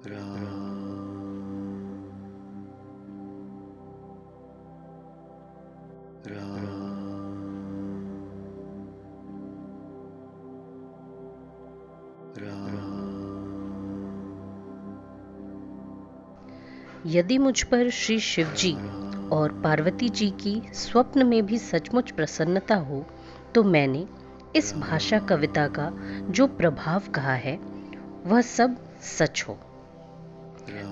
यदि मुझ पर श्री शिव जी और पार्वती जी की स्वप्न में भी सचमुच प्रसन्नता हो, तो मैंने इस भाषा कविता का जो प्रभाव कहा है वह सब सच हो।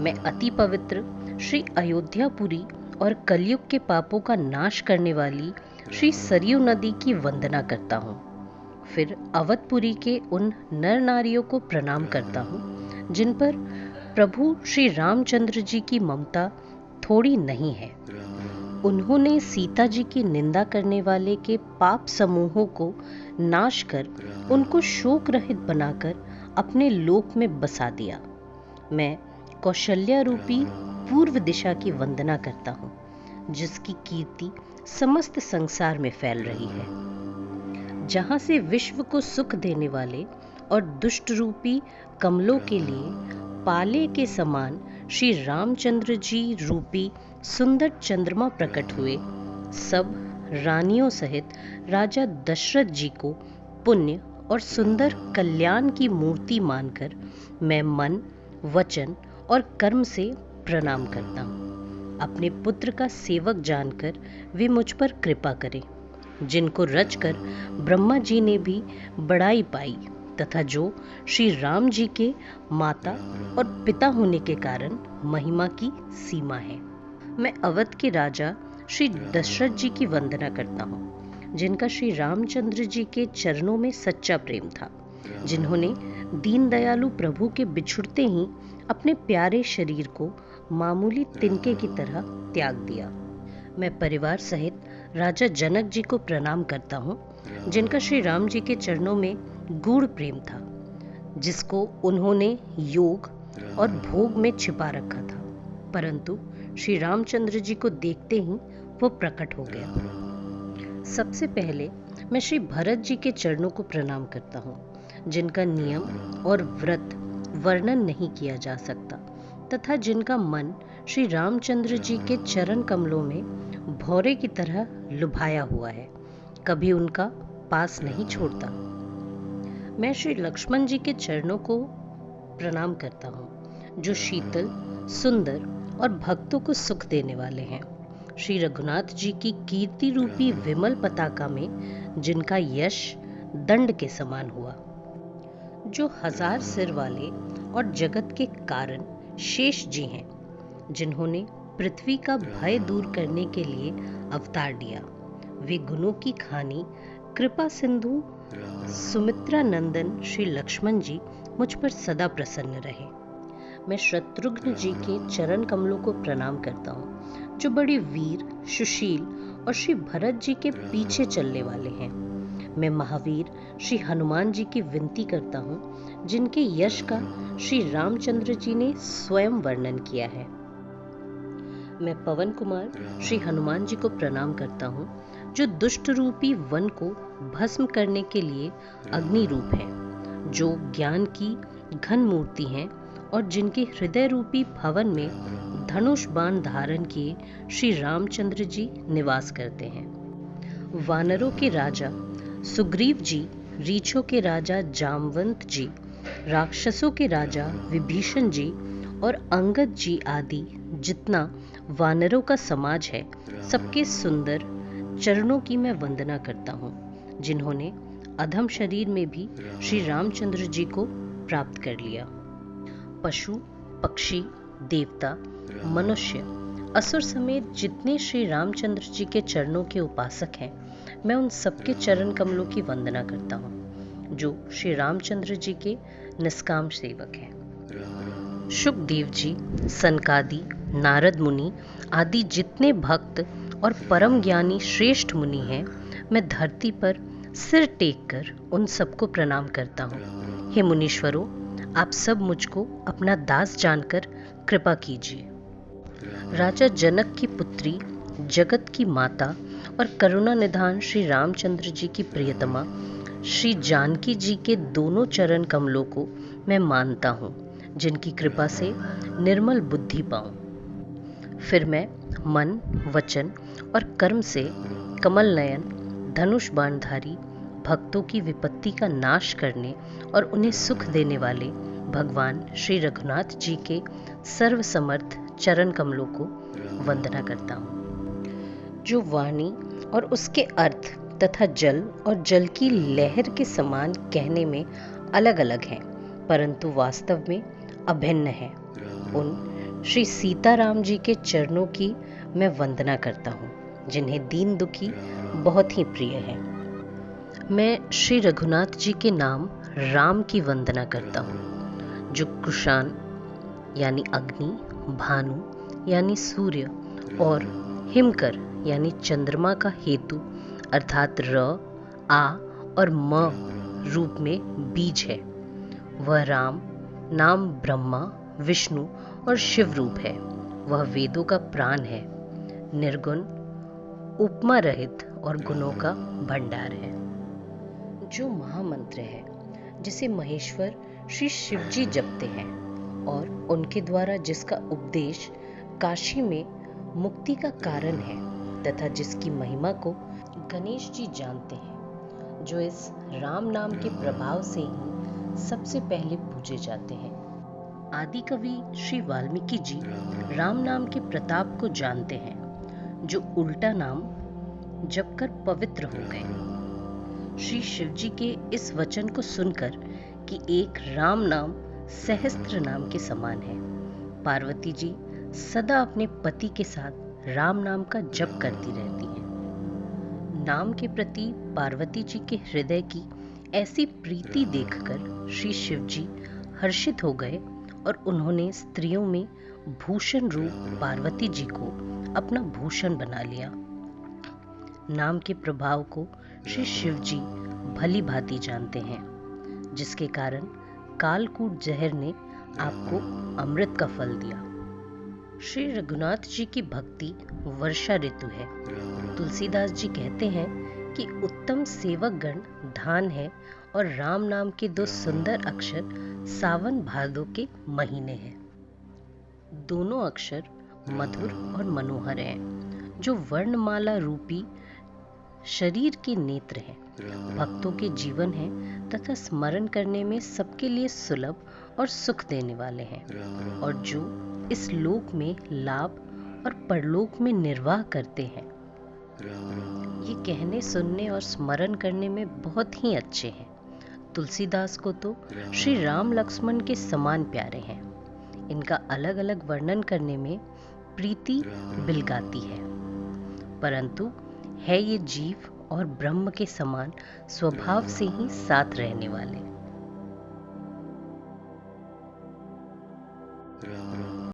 मैं अति पवित्र श्री अयोध्यापुरी और कलयुग के पापों का नाश करने वाली श्री सरयू नदी की वंदना करता हूँ। फिर अवधपुरी के उन नर नारियों को प्रणाम करता हूँ जिन पर प्रभु श्री रामचंद्र जी की ममता थोड़ी नहीं है। उन्होंने सीता जी की निंदा करने वाले के पाप समूहों को नाश कर उनको शोक रहित बनाकर अपने लोक में बसा दिया। मैं कौशल्या रूपी पूर्व दिशा की वंदना करता हूँ जिसकी कीर्ति समस्त संसार में फैल रही है। जहाँ से विश्व को सुख देने वाले और दुष्ट रूपी कमलों के लिए पाले के समान श्री रामचंद्र जी रूपी सुंदर चंद्रमा प्रकट हुए, सब रानियों सहित राजा दशरथ जी को पुण्य और सुंदर कल्याण की मूर्ति मानकर मैं मन, वचन और कर्म से प्रणाम करता हूँ। अपने पुत्र का सेवक जानकर वे मुझ पर कृपा करें, जिनको रचकर ब्रह्मा जी ने भी बड़ाई पाई तथा जो श्री राम जी के माता और पिता होने के कारण महिमा की सीमा है। मैं अवध के राजा श्री दशरथ जी की वंदना करता हूँ, जिनका श्री रामचंद्र जी के चरणों में सच्चा प्रेम था, जिन्होंने दीन दयालु प्रभु के बिछुड़ते ही अपने प्यारे शरीर को मामूली तिनके की तरह त्याग दिया। मैं परिवार सहित राजा जनक जी को प्रणाम करता हूँ, जिनका श्री राम जी के चरणों में गूढ़ प्रेम था, जिसको उन्होंने योग और भोग में छिपा रखा था, परंतु श्री रामचंद्र जी को देखते ही वो प्रकट हो गया। सबसे पहले मैं श्री भरत जी के चरणों को प्रणाम करता हूँ, जिनका नियम और व्रत वर्णन नहीं किया जा सकता तथा जिनका मन श्री रामचंद्र जी के चरण कमलों में भौरे की तरह लुभाया हुआ है, कभी उनका पास नहीं छोड़ता। मैं श्री लक्ष्मण जी के चरणों को प्रणाम करता हूँ, जो शीतल, सुंदर और भक्तों को सुख देने वाले हैं। श्री रघुनाथ जी की कीर्ति रूपी विमल पताका में जिनका यश दंड के समान हुआ, जो 1000 सिर वाले और जगत के कारण शेष जी हैं, जिन्होंने पृथ्वी का भय दूर करने के लिए अवतार लिया। वे गुणों की खानी कृपा सिंधु सुमित्रा नंदन श्री लक्ष्मण जी मुझ पर सदा प्रसन्न रहे। मैं शत्रुघ्न जी के चरण कमलों को प्रणाम करता हूँ, जो बड़े वीर, सुशील और श्री भरत जी के पीछे चलने वाले हैं। मैं महावीर श्री हनुमान जी की विनती करता हूँ, जिनके यश का श्री रामचंद्र जी ने स्वयं वर्णन किया है। मैं पवन कुमार श्री हनुमान जी को प्रणाम करता हूँ, जो दुष्ट रूपी वन को भस्म करने के लिए अग्नि रूप हैं, जो ज्ञान की घन मूर्ति हैं और जिनके हृदय रूपी भवन में धनुष बाण धारण किए श्री रामचंद्र जी निवास करते हैं। वानरों के राजा सुग्रीव जी, रीछों के राजा जामवंत जी, राक्षसों के राजा विभीषण जी और अंगद जी आदि जितना वानरों का समाज है, सबके सुंदर चरणों की मैं वंदना करता हूँ, जिन्होंने अधम शरीर में भी श्री रामचंद्र जी को प्राप्त कर लिया। पशु, पक्षी, देवता, मनुष्य, असुर समेत जितने श्री रामचंद्र जी के चरणों के उपासक हैं, मैं उन सबके चरण कमलों की वंदना करता हूँ, जो श्री रामचंद्र जी के निष्काम सेवक हैं। शुकदेव जी, सनकादि, नारद मुनि आदि जितने भक्त और परम ज्ञानी श्रेष्ठ मुनि हैं, मैं धरती पर सिर टेक कर उन सबको प्रणाम करता हूँ। हे मुनीश्वरों, आप सब मुझको अपना दास जानकर कृपा कीजिए। राजा जनक की पुत्री, जगत की माता और करुणा निधान श्री रामचंद्र जी की प्रियतमा श्री जानकी जी के दोनों चरण कमलों को मैं मानता हूँ, जिनकी कृपा से निर्मल बुद्धि पाऊं। फिर मैं मन, वचन और कर्म से कमल नयन, धनुष बाणधारी भक्तों की विपत्ति का नाश करने और उन्हें सुख देने वाले भगवान श्री रघुनाथ जी के सर्वसमर्थ चरण कमलों को वंदना करता हूँ, जो वाणी और उसके अर्थ तथा जल और जल की लहर के समान कहने में अलग अलग हैं, परंतु वास्तव में अभिन्न है। उन श्री सीताराम जी के चरणों की मैं वंदना करता हूँ, जिन्हें दीन दुखी बहुत ही प्रिय है। मैं श्री रघुनाथ जी के नाम राम की वंदना करता हूँ, जो कुशान यानी अग्नि, भानु यानी सूर्य और हिमकर यानी चंद्रमा का हेतु अर्थात र, आ और म रूप में बीज है। वह राम नाम ब्रह्मा, विष्णु और शिव रूप है। वह वेदों का प्राण है, निर्गुण, उपमा रहित और गुणों का भंडार है। जो महामंत्र है, जिसे महेश्वर श्री शिव जी जपते हैं और उनके द्वारा जिसका उपदेश काशी में मुक्ति का कारण है तथा जिसकी महिमा को गणेश जी जानते हैं, जो इस राम नाम के प्रभाव से ही सबसे पहले पूजे जाते हैं। आदि कवि श्री वाल्मीकि जी राम नाम के प्रताप को जानते हैं, जो उल्टा नाम जपकर पवित्र हो गए। श्री शिव जी के इस वचन को सुनकर कि एक राम नाम सहस्त्र नाम के समान है, पार्वती जी सदा अपने पति के साथ राम नाम का जप करती रहती हैं। नाम के प्रति पार्वती जी के हृदय की ऐसी प्रीति देखकर श्री शिव जी हर्षित हो गए और उन्होंने स्त्रियों में भूषण रूप पार्वती जी को अपना भूषण बना लिया। नाम के प्रभाव को श्री शिव जी भली भांति जानते हैं, जिसके कारण कालकूट जहर ने आपको अमृत का फल दिया। श्री रघुनाथ जी की भक्ति वर्षा ऋतु है। तुलसीदास जी कहते हैं कि उत्तम सेवक गण धान है और राम नाम के दो सुंदर अक्षर सावन भादो के महीने हैं। दोनों अक्षर मधुर और मनोहर हैं, जो वर्णमाला रूपी शरीर के नेत्र हैं, भक्तों के जीवन हैं तथा स्मरण करने में सबके लिए सुलभ और सुख देने वाले हैं, और जो इस लोक में लाभ और परलोक में निर्वाह करते हैं। ये कहने, सुनने और स्मरण करने में बहुत ही अच्छे हैं। तुलसीदास को तो श्री राम लक्ष्मण के समान प्यारे हैं। इनका अलग अलग वर्णन करने में प्रीति बिलगाती है, परंतु है ये जीव और ब्रह्म के समान स्वभाव से ही साथ रहने वाले।